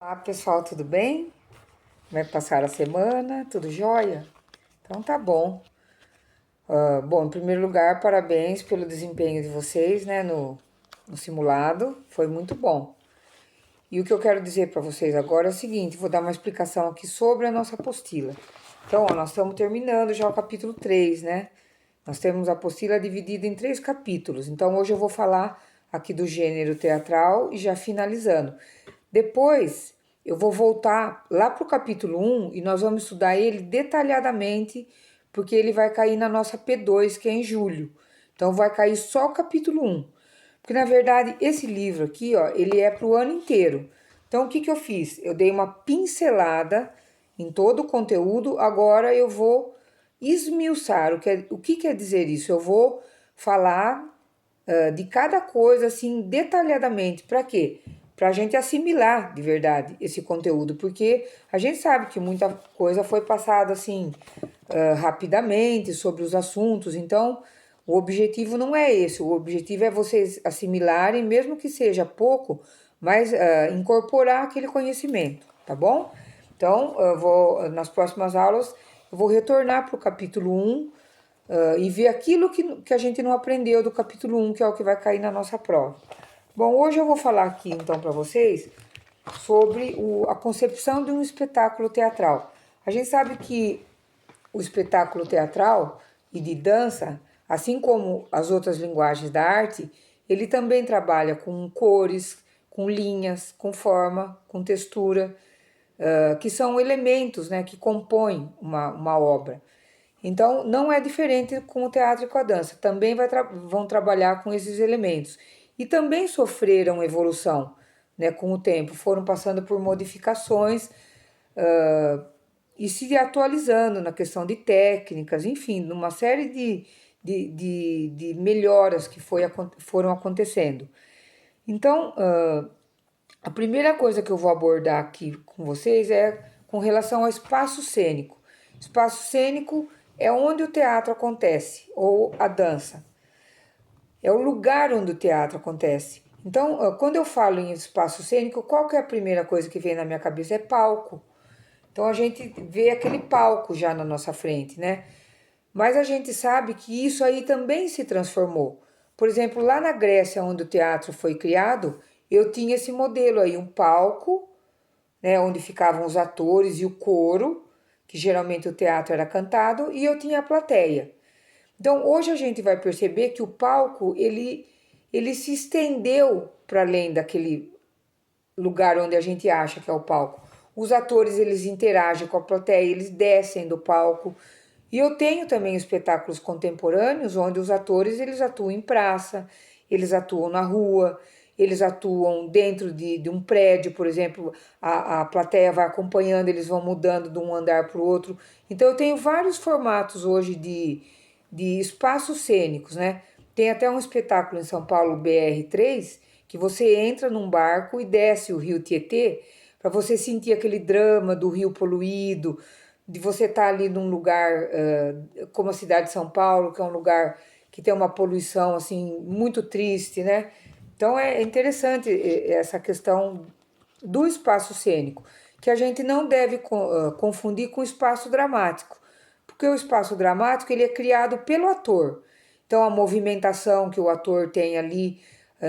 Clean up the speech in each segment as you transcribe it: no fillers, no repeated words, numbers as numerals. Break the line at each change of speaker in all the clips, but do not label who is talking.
Olá pessoal, tudo bem? Como é que passaram a semana? Tudo jóia? Então tá bom. Bom, em primeiro lugar, parabéns pelo desempenho de vocês, né, no simulado. Foi muito bom. E o que eu quero dizer para vocês agora é o seguinte: vou dar uma explicação aqui sobre a nossa apostila. Então, nós estamos terminando já o capítulo 3, né? Nós temos a apostila dividida em 3 capítulos. Então, hoje eu vou falar aqui do gênero teatral e já finalizando. Depois, eu vou voltar lá para o capítulo 1 e nós vamos estudar ele detalhadamente, porque ele vai cair na nossa P2, que é em julho. Então, vai cair só o capítulo 1. Porque, na verdade, esse livro aqui, ó, ele é para o ano inteiro. Então, o que que eu fiz? Eu dei uma pincelada em todo o conteúdo, agora eu vou esmiuçar. O que quer dizer isso? Eu vou falar de cada coisa, assim, detalhadamente. Para quê? Para a gente assimilar de verdade esse conteúdo, porque a gente sabe que muita coisa foi passada assim rapidamente sobre os assuntos, então o objetivo não é esse, o objetivo é vocês assimilarem, mesmo que seja pouco, mas incorporar aquele conhecimento, tá bom? Então, nas próximas aulas, eu vou retornar para o capítulo 1 e ver aquilo que a gente não aprendeu do capítulo 1, que é o que vai cair na nossa prova. Bom, hoje eu vou falar aqui então para vocês sobre a concepção de um espetáculo teatral. A gente sabe que o espetáculo teatral e de dança, assim como as outras linguagens da arte, ele também trabalha com cores, com linhas, com forma, com textura, que são elementos, né, que compõem uma obra. Então, não é diferente com o teatro e com a dança. Também vão trabalhar com esses elementos. E também sofreram evolução, né, com o tempo. Foram passando por modificações e se atualizando na questão de técnicas, enfim, numa série de melhoras que foram acontecendo. Então, a primeira coisa que eu vou abordar aqui com vocês é com relação ao espaço cênico. Espaço cênico é onde o teatro acontece, ou a dança. É o lugar onde o teatro acontece. Então, quando eu falo em espaço cênico, qual que é a primeira coisa que vem na minha cabeça? É palco. Então, a gente vê aquele palco já na nossa frente, né? Mas a gente sabe que isso aí também se transformou. Por exemplo, lá na Grécia, onde o teatro foi criado, eu tinha esse modelo aí, um palco, né, onde ficavam os atores e o coro, que geralmente o teatro era cantado, e eu tinha a plateia. Então, hoje a gente vai perceber que o palco, ele se estendeu para além daquele lugar onde a gente acha que é o palco. Os atores, eles interagem com a plateia, eles descem do palco. E eu tenho também espetáculos contemporâneos onde os atores, eles atuam em praça, eles atuam na rua, eles atuam dentro de um prédio, por exemplo, a plateia vai acompanhando, eles vão mudando de um andar para o outro. Então eu tenho vários formatos hoje de espaços cênicos, né? Tem até um espetáculo em São Paulo, BR3, que você entra num barco e desce o rio Tietê para você sentir aquele drama do rio poluído, de você estar ali num lugar como a cidade de São Paulo, que é um lugar que tem uma poluição assim muito triste, né? Então é interessante essa questão do espaço cênico, que a gente não deve confundir com o espaço dramático, porque o espaço dramático ele é criado pelo ator. Então a movimentação que o ator tem ali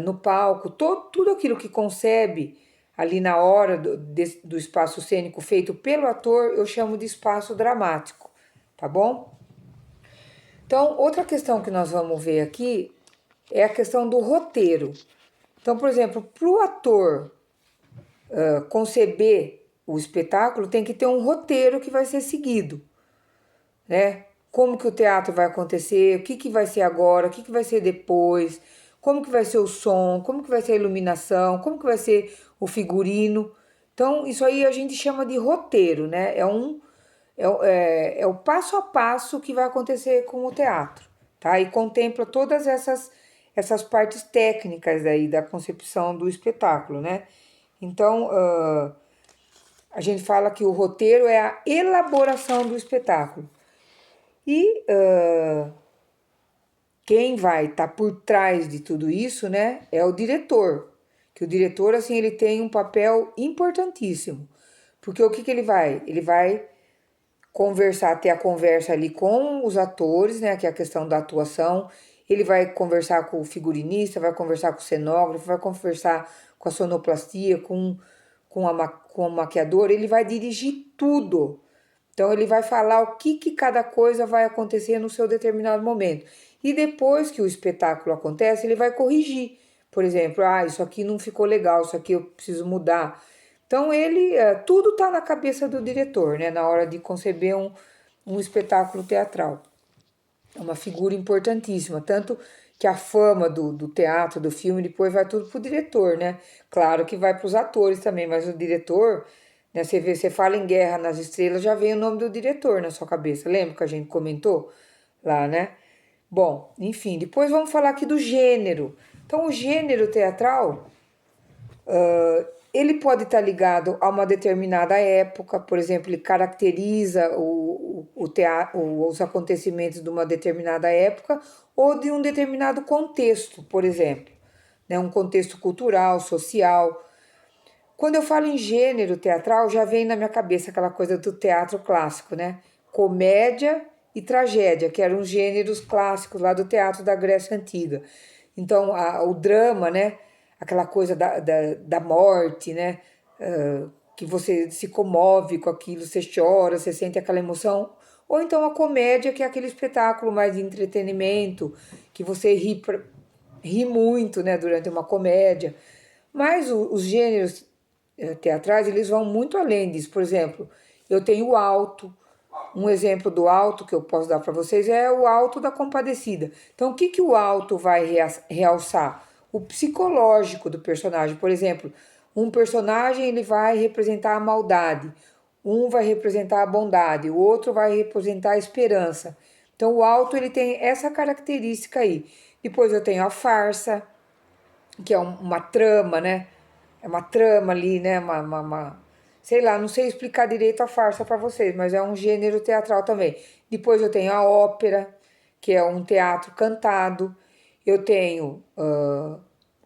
no palco, tudo aquilo que concebe ali na hora do espaço cênico feito pelo ator, eu chamo de espaço dramático, tá bom? Então, outra questão que nós vamos ver aqui é a questão do roteiro. Então, por exemplo, para o ator conceber o espetáculo, tem que ter um roteiro que vai ser seguido, né? Como que o teatro vai acontecer, o que que vai ser agora, o que que vai ser depois, como que vai ser o som, como que vai ser a iluminação, como que vai ser o figurino. Então, isso aí a gente chama de roteiro, né? É o passo a passo que vai acontecer com o teatro, tá? E contempla todas essas partes técnicas aí da concepção do espetáculo, né? Então, a gente fala que o roteiro é a elaboração do espetáculo. E quem vai estar por trás de tudo isso, né, é o diretor, Que o diretor, assim, ele tem um papel importantíssimo. Porque o que que ele vai? Ele vai conversar, ter a conversa ali com os atores, né, que é a questão da atuação. Ele vai conversar com o figurinista, vai conversar com o cenógrafo, vai conversar com a sonoplastia, com o maquiador, ele vai dirigir tudo. Então ele vai falar o que que cada coisa vai acontecer no seu determinado momento. E depois que o espetáculo acontece, ele vai corrigir. Por exemplo, isso aqui não ficou legal, isso aqui eu preciso mudar. Então tudo está na cabeça do diretor, né, na hora de conceber um espetáculo teatral. É uma figura importantíssima, tanto que a fama do teatro, do filme, depois vai tudo pro diretor, né? Claro que vai pros atores também, mas o diretor, né? Você fala em Guerra nas Estrelas, já vem o nome do diretor na sua cabeça. Lembra que a gente comentou lá, né? Bom, enfim, depois vamos falar aqui do gênero. Então, o gênero teatral, ele pode estar ligado a uma determinada época, por exemplo, ele caracteriza o teatro, os acontecimentos de uma determinada época ou de um determinado contexto, por exemplo, né? Um contexto cultural, social. Quando eu falo em gênero teatral, já vem na minha cabeça aquela coisa do teatro clássico, né? Comédia e tragédia, que eram os gêneros clássicos lá do teatro da Grécia Antiga. Então, o drama, né? Aquela coisa da morte, né? Que você se comove com aquilo, você chora, você sente aquela emoção. Ou então a comédia, que é aquele espetáculo mais de entretenimento, que você ri muito, né? Durante uma comédia. Mas os gêneros teatrais, eles vão muito além disso. Por exemplo, eu tenho o alto. Um exemplo do alto que eu posso dar para vocês é o alto da Compadecida. Então, o que que o alto vai realçar? O psicológico do personagem. Por exemplo, um personagem ele vai representar a maldade, um vai representar a bondade, o outro vai representar a esperança. Então, o alto ele tem essa característica aí. Depois eu tenho a farsa, que é uma trama, né? É uma trama ali, né? Sei lá, não sei explicar direito a farsa para vocês, mas é um gênero teatral também. Depois eu tenho a ópera, que é um teatro cantado. Eu tenho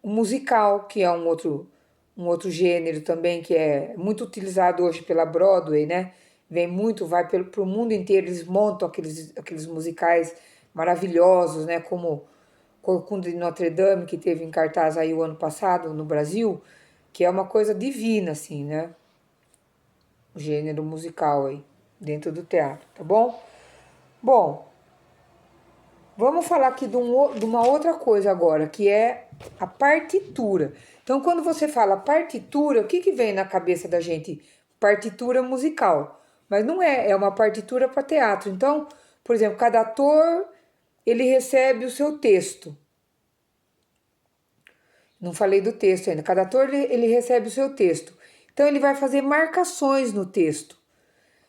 um musical, que é um outro gênero também, que é muito utilizado hoje pela Broadway, né? Vem muito, vai pro mundo inteiro, eles montam aqueles musicais maravilhosos, né? Como Corcunda de Notre Dame, que teve em cartaz aí o ano passado no Brasil, que é uma coisa divina, assim, né? O gênero musical aí, dentro do teatro, tá bom? Bom, vamos falar aqui de uma outra coisa agora, que é a partitura. Então, quando você fala partitura, o que que vem na cabeça da gente? Partitura musical. Mas não é, é uma partitura para teatro. Então, por exemplo, cada ator, ele recebe o seu texto. Não falei do texto ainda. Cada ator ele recebe o seu texto. Então ele vai fazer marcações no texto.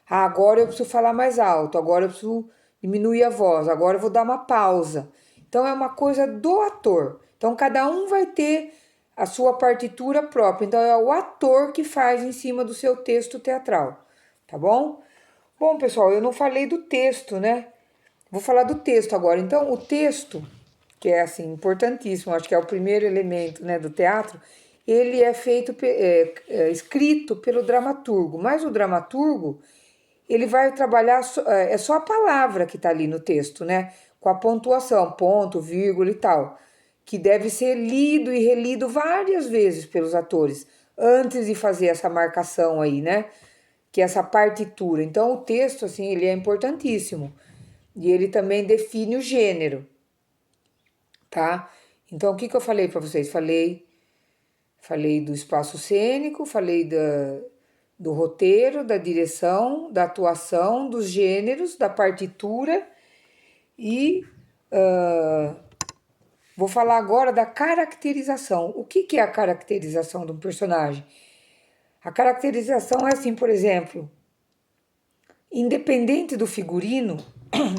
Agora eu preciso falar mais alto, agora eu preciso diminuir a voz, agora eu vou dar uma pausa. Então é uma coisa do ator. Então cada um vai ter a sua partitura própria. Então é o ator que faz em cima do seu texto teatral, tá bom? Bom, pessoal, eu não falei do texto, né? Vou falar do texto agora. Então, o texto, que é assim importantíssimo, acho que é o primeiro elemento, né, do teatro, ele é feito escrito pelo dramaturgo, mas o dramaturgo ele vai trabalhar é só a palavra que está ali no texto, né, com a pontuação, ponto, vírgula e tal, que deve ser lido e relido várias vezes pelos atores antes de fazer essa marcação aí, né, que é essa partitura. Então o texto assim ele é importantíssimo e ele também define o gênero, tá? Então, o que que eu falei para vocês? Falei do espaço cênico, falei do roteiro, da direção, da atuação, dos gêneros, da partitura e vou falar agora da caracterização. O que que é a caracterização de um personagem? A caracterização é assim, por exemplo, independente do figurino,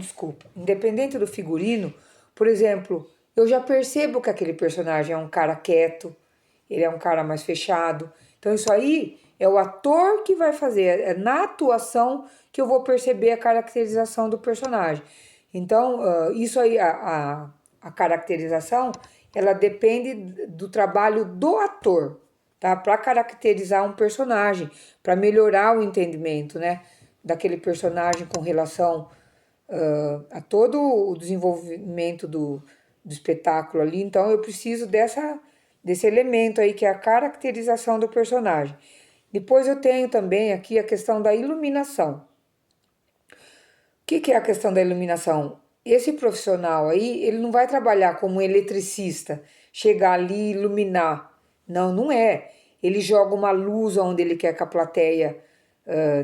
desculpa, independente do figurino, por exemplo, eu já percebo que aquele personagem é um cara quieto, ele é um cara mais fechado. Então isso aí é o ator que vai fazer, é na atuação que eu vou perceber a caracterização do personagem. Então, isso aí, a caracterização, ela depende do trabalho do ator, tá? Para caracterizar um personagem, para melhorar o entendimento, né? Daquele personagem com relação a todo o desenvolvimento do espetáculo ali. Então eu preciso desse elemento aí que é a caracterização do personagem. Depois eu tenho também aqui a questão da iluminação. O que é a questão da iluminação? Esse profissional aí, ele não vai trabalhar como um eletricista, chegar ali e iluminar. Não, não é. Ele joga uma luz onde ele quer que a plateia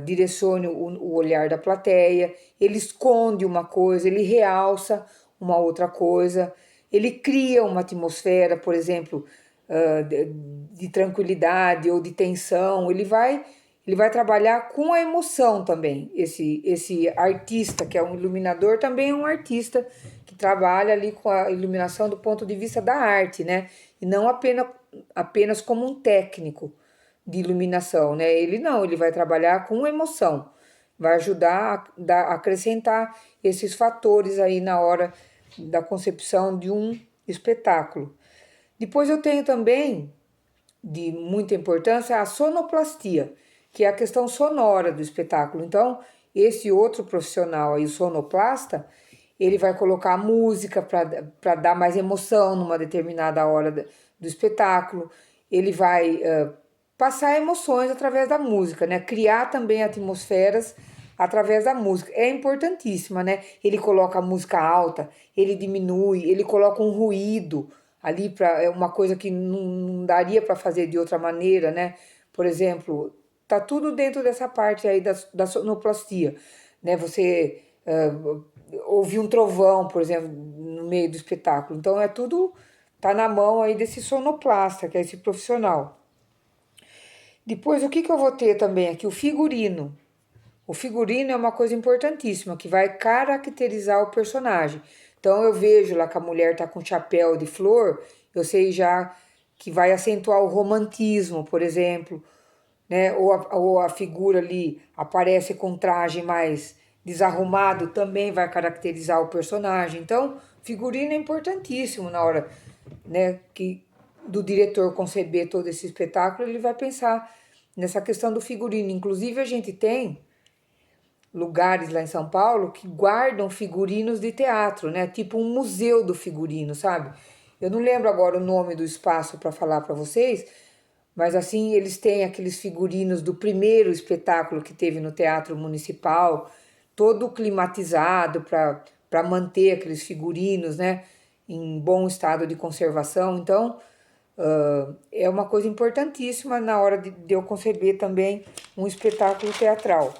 direcione o olhar da plateia, ele esconde uma coisa, ele realça uma outra coisa, ele cria uma atmosfera, por exemplo, de tranquilidade ou de tensão, ele vai trabalhar com a emoção também. Esse artista, que é um iluminador, também é um artista que trabalha ali com a iluminação do ponto de vista da arte, né? E não apenas como um técnico de iluminação, né? Ele não, ele vai trabalhar com emoção, vai ajudar a acrescentar esses fatores aí na hora da concepção de um espetáculo. Depois eu tenho também, de muita importância, a sonoplastia, que é a questão sonora do espetáculo. Então, esse outro profissional aí, o sonoplasta, ele vai colocar música para dar mais emoção numa determinada hora do espetáculo, ele vai passar emoções através da música, né? Criar também atmosferas através da música. É importantíssima, né? Ele coloca a música alta, ele diminui, ele coloca um ruído ali para é uma coisa que não daria para fazer de outra maneira, né? Por exemplo, tá tudo dentro dessa parte aí da sonoplastia, né? Você ouvir um trovão, por exemplo, no meio do espetáculo. Então é tudo tá na mão aí desse sonoplasta, que é esse profissional. Depois, o que eu vou ter também aqui? O figurino. O figurino é uma coisa importantíssima, que vai caracterizar o personagem. Então, eu vejo lá que a mulher tá com chapéu de flor, eu sei já que vai acentuar o romantismo, por exemplo, né? Ou a figura ali aparece com traje mais desarrumado, também vai caracterizar o personagem. Então, figurino é importantíssimo na hora, né, do diretor conceber todo esse espetáculo, ele vai pensar nessa questão do figurino. Inclusive, a gente tem lugares lá em São Paulo que guardam figurinos de teatro, né? Tipo um museu do figurino, sabe? Eu não lembro agora o nome do espaço para falar para vocês, mas assim, eles têm aqueles figurinos do primeiro espetáculo que teve no Teatro Municipal, todo climatizado para manter aqueles figurinos, né, em bom estado de conservação. Então, é uma coisa importantíssima na hora de eu conceber também um espetáculo teatral.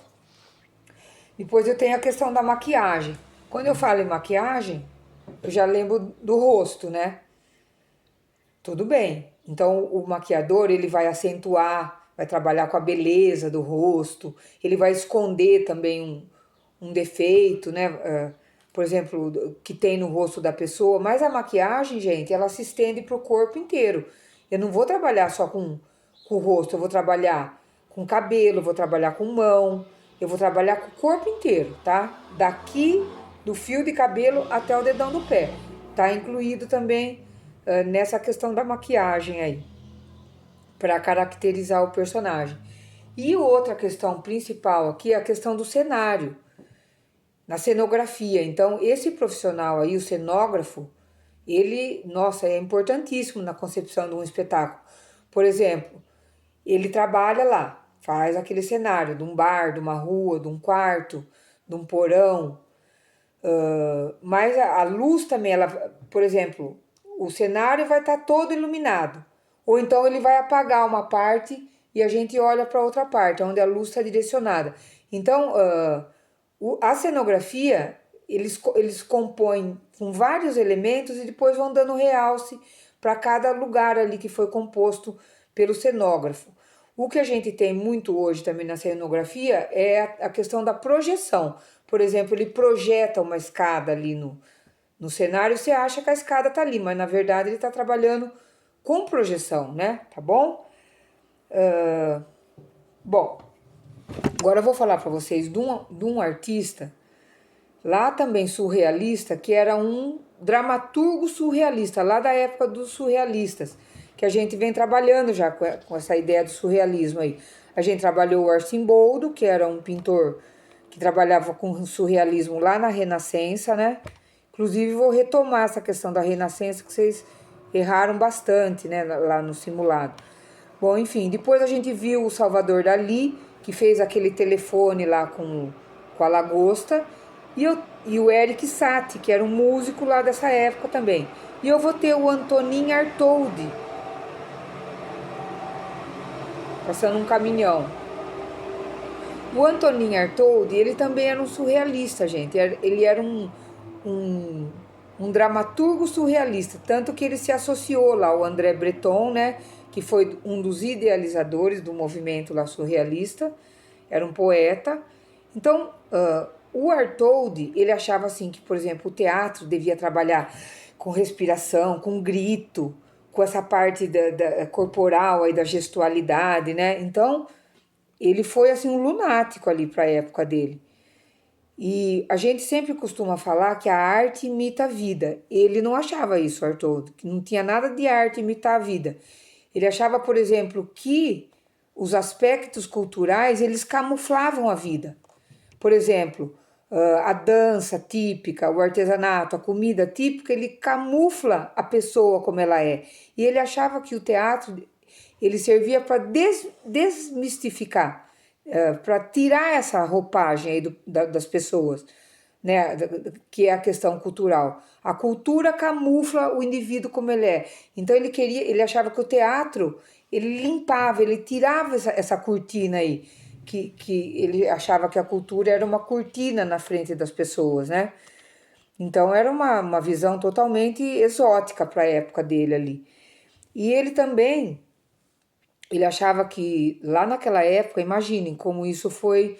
Depois eu tenho a questão da maquiagem. Quando eu falo em maquiagem, eu já lembro do rosto, né? Tudo bem. Então o maquiador ele vai acentuar, vai trabalhar com a beleza do rosto, ele vai esconder também um defeito, né? Por exemplo, que tem no rosto da pessoa. Mas a maquiagem, gente, ela se estende para o corpo inteiro. Eu não vou trabalhar só com o rosto, eu vou trabalhar com cabelo, vou trabalhar com mão, eu vou trabalhar com o corpo inteiro, tá? Daqui do fio de cabelo até o dedão do pé. Tá incluído também nessa questão da maquiagem aí, para caracterizar o personagem. E outra questão principal aqui é a questão do cenário, na cenografia. Então, esse profissional aí, o cenógrafo, ele, nossa, é importantíssimo na concepção de um espetáculo. Por exemplo, ele trabalha lá, faz aquele cenário de um bar, de uma rua, de um quarto, de um porão. Mas a luz também, ela, por exemplo, o cenário vai estar todo iluminado. Ou então ele vai apagar uma parte e a gente olha para outra parte, onde a luz está direcionada. Então, a cenografia, eles compõem com vários elementos e depois vão dando realce para cada lugar ali que foi composto pelo cenógrafo. O que a gente tem muito hoje também na cenografia é a questão da projeção. Por exemplo, ele projeta uma escada ali no cenário, você acha que a escada está ali, mas na verdade ele está trabalhando com projeção, né? Tá bom? Bom, agora eu vou falar para vocês de um artista lá também surrealista, que era dramaturgo surrealista, lá da época dos surrealistas, que a gente vem trabalhando já com essa ideia do surrealismo aí. A gente trabalhou o Arcimboldo, que era um pintor que trabalhava com surrealismo lá na Renascença, né? Inclusive, vou retomar essa questão da Renascença, que vocês erraram bastante, né, lá no simulado. Bom, enfim, depois a gente viu o Salvador Dalí, que fez aquele telefone lá com a lagosta, e o Eric Satie, que era um músico lá dessa época também. E eu vou ter o Antonin Artaud, passando um caminhão. O Antonin Artaud, ele também era um surrealista, gente. Ele era um dramaturgo surrealista, tanto que ele se associou lá ao André Breton, né, que foi um dos idealizadores do movimento lá surrealista, era um poeta. Então, o Artaud, ele achava assim que, por exemplo, o teatro devia trabalhar com respiração, com grito, com essa parte da corporal aí, da gestualidade, né? Então, ele foi assim um lunático ali para a época dele. E a gente sempre costuma falar que a arte imita a vida. Ele não achava isso, Artaud, que não tinha nada de arte imitar a vida. Ele achava, por exemplo, que os aspectos culturais, eles camuflavam a vida. Por exemplo, a dança típica, o artesanato, a comida típica, ele camufla a pessoa como ela é. E ele achava que o teatro, ele servia para desmistificar, para tirar essa roupagem aí das pessoas, né, que é a questão cultural. A cultura camufla o indivíduo como ele é. Então ele achava que o teatro, ele limpava, ele tirava essa cortina aí, que ele achava que a cultura era uma cortina na frente das pessoas, né? Então era uma visão totalmente exótica para a época dele ali. E ele também, ele achava que lá naquela época, imaginem como isso foi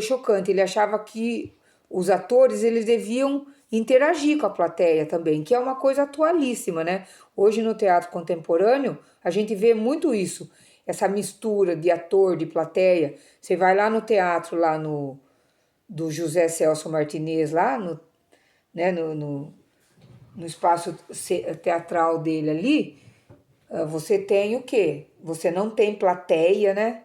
chocante. Ele achava que os atores, eles deviam interagir com a plateia também, que é uma coisa atualíssima, né? Hoje no teatro contemporâneo, a gente vê muito isso, essa mistura de ator, de plateia. Você vai lá no teatro, lá do José Celso Martinez, lá né, no espaço teatral dele ali, você tem o quê? Você não tem plateia, né?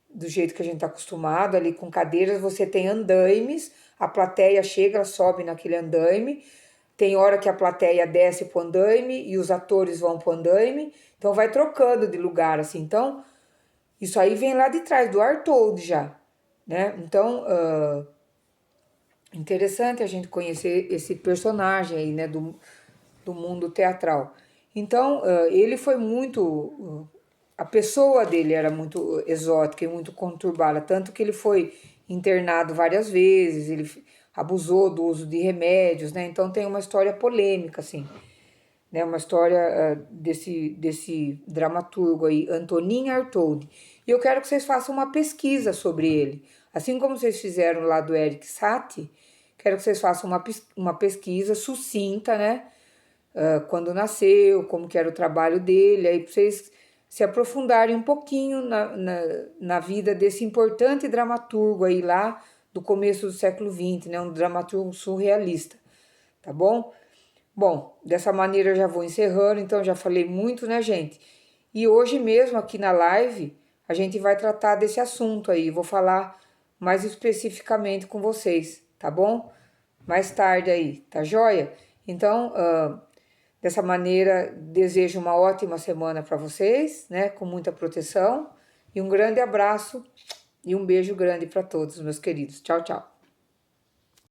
Do jeito que a gente está acostumado, ali com cadeiras, você tem andaimes, a plateia chega, ela sobe naquele andaime, tem hora que a plateia desce pro andaime e os atores vão pro andaime, então vai trocando de lugar, assim. Então, isso aí vem lá de trás, do Artaud já, né? Então, interessante a gente conhecer esse personagem aí, né, do mundo teatral. Então, ele foi muito. A pessoa dele era muito exótica e muito conturbada, tanto que ele foi internado várias vezes, ele abusou do uso de remédios, né? Então tem uma história polêmica, assim, né? Uma história desse dramaturgo aí, Antonin Artaud. E eu quero que vocês façam uma pesquisa sobre ele. Assim como vocês fizeram lá do Eric Satie, quero que vocês façam uma pesquisa sucinta, né? Quando nasceu, como que era o trabalho dele, aí para vocês se aprofundarem um pouquinho na vida desse importante dramaturgo aí lá do começo do século XX, né? Um dramaturgo surrealista, tá bom? Bom, dessa maneira eu já vou encerrando, então já falei muito, né, gente? E hoje mesmo aqui na live a gente vai tratar desse assunto aí, vou falar mais especificamente com vocês, tá bom? Mais tarde aí, tá joia? Então, dessa maneira, desejo uma ótima semana para vocês, né? Com muita proteção. E um grande abraço e um beijo grande para todos, meus queridos. Tchau, tchau.